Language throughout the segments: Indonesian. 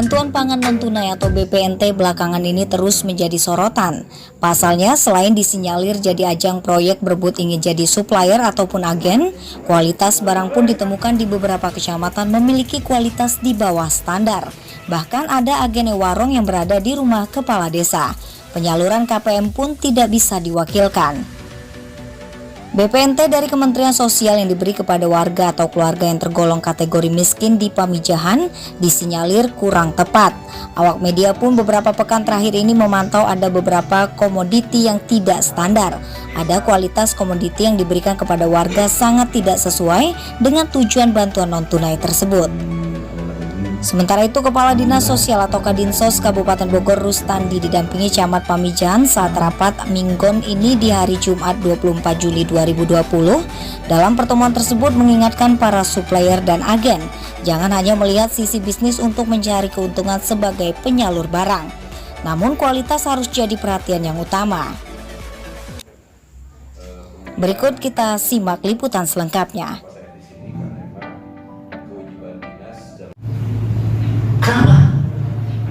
Bantuan pangan non-tunai atau BPNT belakangan ini terus menjadi sorotan. Pasalnya, selain disinyalir jadi ajang proyek berebut ingin jadi supplier ataupun agen, kualitas barang pun ditemukan di beberapa kecamatan memiliki kualitas di bawah standar. Bahkan ada agen warung yang berada di rumah kepala desa. Penyaluran KPM pun tidak bisa diwakilkan. BPNT dari Kementerian Sosial yang diberi kepada warga atau keluarga yang tergolong kategori miskin di Pamijahan disinyalir kurang tepat. Awak media pun beberapa pekan terakhir ini memantau ada beberapa komoditi yang tidak standar. Ada kualitas komoditi yang diberikan kepada warga sangat tidak sesuai dengan tujuan bantuan non-tunai tersebut. Sementara itu, Kepala Dinas Sosial atau Kadinsos Kabupaten Bogor Rustandi didampingi Camat Pamijahan saat rapat Minggon ini di hari Jumat 24 Juli 2020. Dalam pertemuan tersebut mengingatkan para supplier dan agen, jangan hanya melihat sisi bisnis untuk mencari keuntungan sebagai penyalur barang. Namun kualitas harus jadi perhatian yang utama. Berikut kita simak liputan selengkapnya. Kenapa?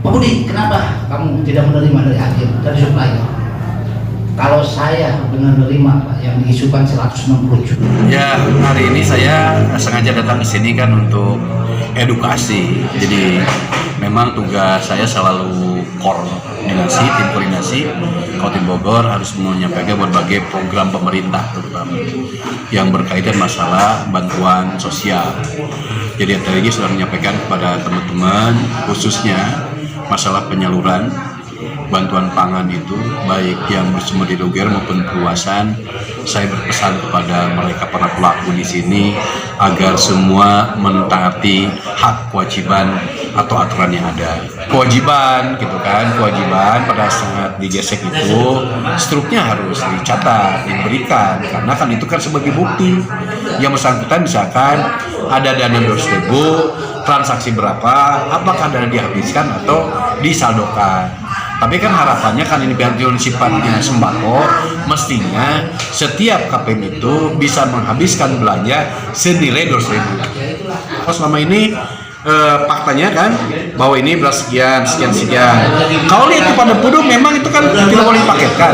Pak Budi, kenapa kamu tidak menerima dari agen, dari supplier? Kalau saya menerima Pak, yang diisukan 160 juta. Ya, hari ini saya sengaja datang ke sini kan untuk edukasi. Jadi memang tugas saya selalu koordinasi, tim koordinasi Kabupaten Bogor harus menyampaikan berbagai program pemerintah terutama yang berkaitan masalah bantuan sosial. Jadi tadi sudah menyampaikan kepada teman-teman khususnya masalah penyaluran bantuan pangan itu baik yang bersumber di Doger maupun perluasan. Saya berpesan kepada mereka para pelaku di sini agar semua mentaati hak kewajiban atau aturan yang ada. Kewajiban gitu kan, kewajiban pada saat digesek itu struknya harus dicatat, diberikan karena kan itu kan sebagai bukti. Yang bersangkutan misalkan ada dana 200.000, transaksi berapa, apakah dana dihabiskan atau disaldokan. Tapi kan harapannya kan ini pensiun sifatnya sembako, mestinya setiap KPM itu bisa menghabiskan belanja senilai 200.000. Selama ini faktanya kan bahwa ini beras sekian. Kalau lihat kepada penduduk memang itu kan tidak boleh dipaketkan.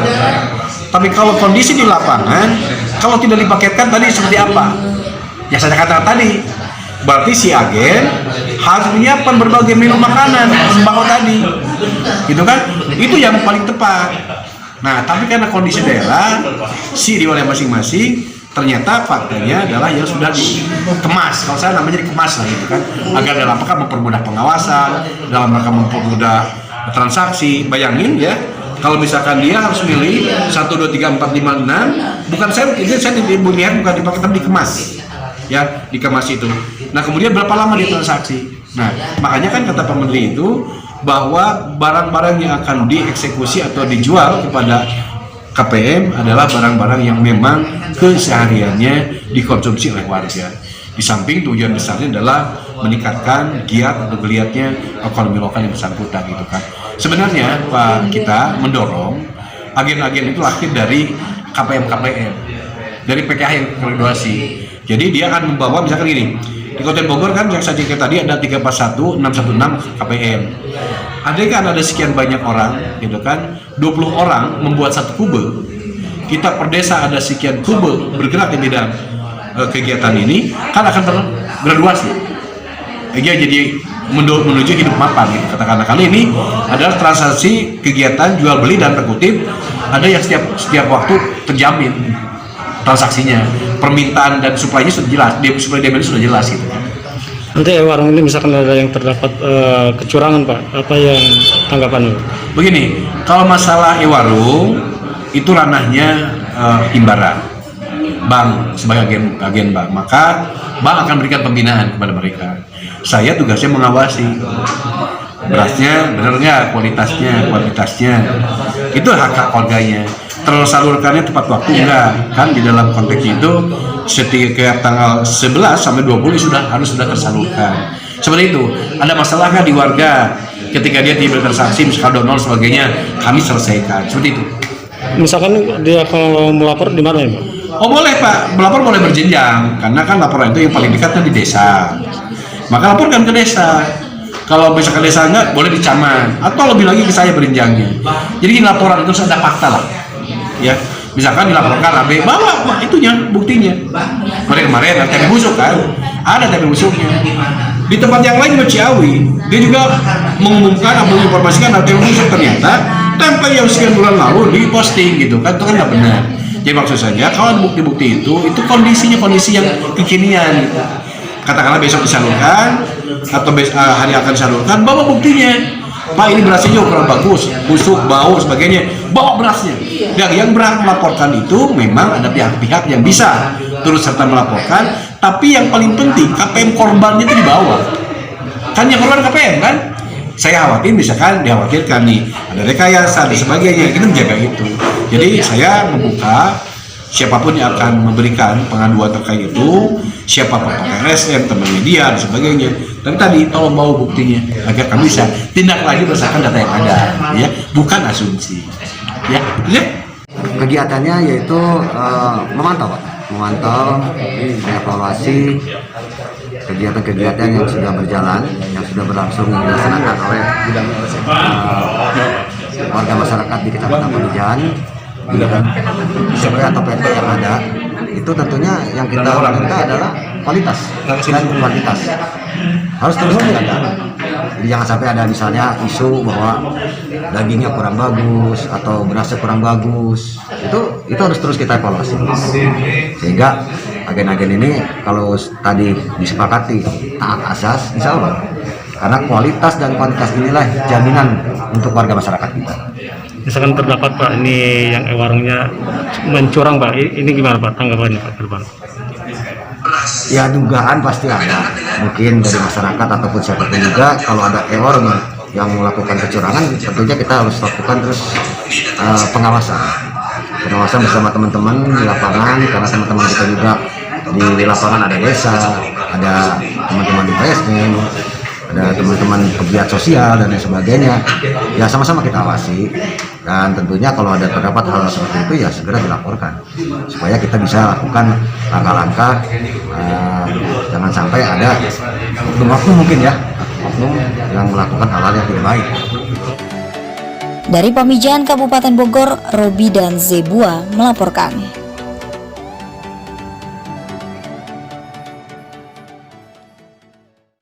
Tapi kalau kondisi di lapangan, kalau tidak dipaketkan tadi seperti apa? Yang saya katakan tadi, berarti si agen harus menyiapkan berbagai menu makanan sembako tadi, gitu kan? Itu yang paling tepat. Nah, tapi karena kondisi daerah, si di wilayah masing-masing, ternyata faktanya adalah yang sudah dikemas. Kalau saya namanya dikemas lah, gitu kan? Agar dalam rangka mempermudah pengawasan, dalam rangka mempermudah transaksi. Bayangin ya, kalau misalkan dia harus milih 1, 2, 3, 4, 5, 6, bukan saya dilihat bukan dipakai tapi dikemas. Ya, dikemas itu. Nah, kemudian berapa lama dia transaksi? Nah, makanya kan kata Pak Menteri itu bahwa barang-barang yang akan dieksekusi atau dijual kepada KPM adalah barang-barang yang memang kesehariannya dikonsumsi oleh warga. Di samping tujuan besarnya adalah meningkatkan giat atau geliatnya ekonomi lokal yang bersangkutan gitu kan. Sebenarnya Pak kita mendorong agen-agen itu lahir dari KPM, dari PKH yang koordinasi. Jadi dia akan membawa misalkan gini, di Kabupaten Bogor kan yang saya cerita tadi ada 341, 616 KPM. Ada sekian banyak orang, gitu kan, 20 orang membuat satu kube. Kita per desa ada sekian kube bergerak di bidang kegiatan ini, kan akan tergraduasi. Jadi menuju hidup mapan gitu. Katakanlah kali ini adalah transaksi kegiatan jual beli dan terkutip ada yang setiap waktu terjamin transaksinya, permintaan dan supply-nya sudah jelas, supply demand sudah jelas gitu. Nanti warung ini misalkan ada yang terdapat kecurangan Pak, apa yang tanggapan? Begini, kalau masalah warung itu ranahnya Himbara, bank sebagai agen bank, maka bank akan berikan pembinaan kepada mereka. Saya tugasnya mengawasi berasnya benar nggak, kualitasnya itu hak warganya. Tersalurkannya tepat waktu enggak, kan di dalam konteks itu setiap tanggal 11 sampai 20 harus sudah tersalurkan. Seperti itu. Ada masalah nggak di warga ketika dia tidak bertransaksi misalkan donor sebagainya, kami selesaikan. Seperti itu. Misalkan dia kalau melapor di mana ya Pak? Oh boleh Pak, melapor boleh berjenjang karena kan laporan itu yang paling dekatnya di desa. Maka laporkan ke desa. Kalau besok ke desa enggak, boleh di camat atau lebih lagi ke saya berinjangnya. Jadi laporan itu ada fakta lah, ya. Misalkan dilaporkan AB, bawa itunya, buktinya. Kemarin ada TP busuk kan, ada TP busuknya. Di tempat yang lain di Ciawi, dia juga mengumumkan atau menginformasikan ada TP busuk, ternyata tempel yang sekian bulan lalu diposting gitu kan, itu kan nggak benar. Jadi maksud saja kalau bukti-bukti itu kondisinya kondisi yang kekinian gitu. Katakanlah besok disalurkan atau hari akan disalurkan, bawa buktinya. Pak, ini berasnya juga kurang bagus, busuk, bau, sebagainya. Bawa berasnya. Dan yang berhak melaporkan itu memang ada pihak-pihak yang bisa turut serta melaporkan, tapi yang paling penting KPM korbannya itu dibawa. Kan yang korban KPM kan? Saya khawatir misalkan dikhawatirkan nih ada rekayasa dan sebagainya, kita menjaga itu. Jadi saya membuka siapapun yang akan memberikan pengaduan terkait itu, siapapun pakai RSM, teman media dan sebagainya. Tapi tadi tolong bawa buktinya agar kami bisa tindak lanjut berdasarkan data yang ada, ya, bukan asumsi. Ya, kegiatannya yaitu memantau, Pak. Memantau, evaluasi kegiatan-kegiatan yang sudah berjalan, yang sudah berlangsung dilaksanakan oleh warga masyarakat di Kecamatan Pamijahan, atau PT yang ada. Itu tentunya yang kita minta adalah kualitas dan kuantitas harus terus dijaga. Jadi jangan sampai ada misalnya isu bahwa dagingnya kurang bagus atau berasnya kurang bagus. Itu harus terus kita evaluasi. Sehingga agen-agen ini kalau tadi disepakati taat asas, insya Allah. Karena kualitas dan kuantitas inilah jaminan untuk warga masyarakat kita. Misalkan terdapat Pak ini yang warungnya mencurang Pak, ini gimana Pak tanggapannya Pak ke depan? Ya dugaan pasti ada, mungkin dari masyarakat ataupun siapapun juga. Kalau ada warung yang melakukan kecurangan, tentunya kita harus lakukan terus pengawasan bersama teman-teman di lapangan, karena teman-teman kita juga di lapangan ada desa, ada teman-teman di PSM, ada teman-teman pegiat sosial dan lain sebagainya. Ya sama-sama kita awasi, dan tentunya kalau ada terdapat hal seperti itu ya segera dilaporkan supaya kita bisa lakukan langkah-langkah, jangan sampai ada oknum mungkin ya, oknum yang melakukan hal-hal yang tidak baik. Dari Pamijahan Kabupaten Bogor, Robi dan Zebua melaporkan.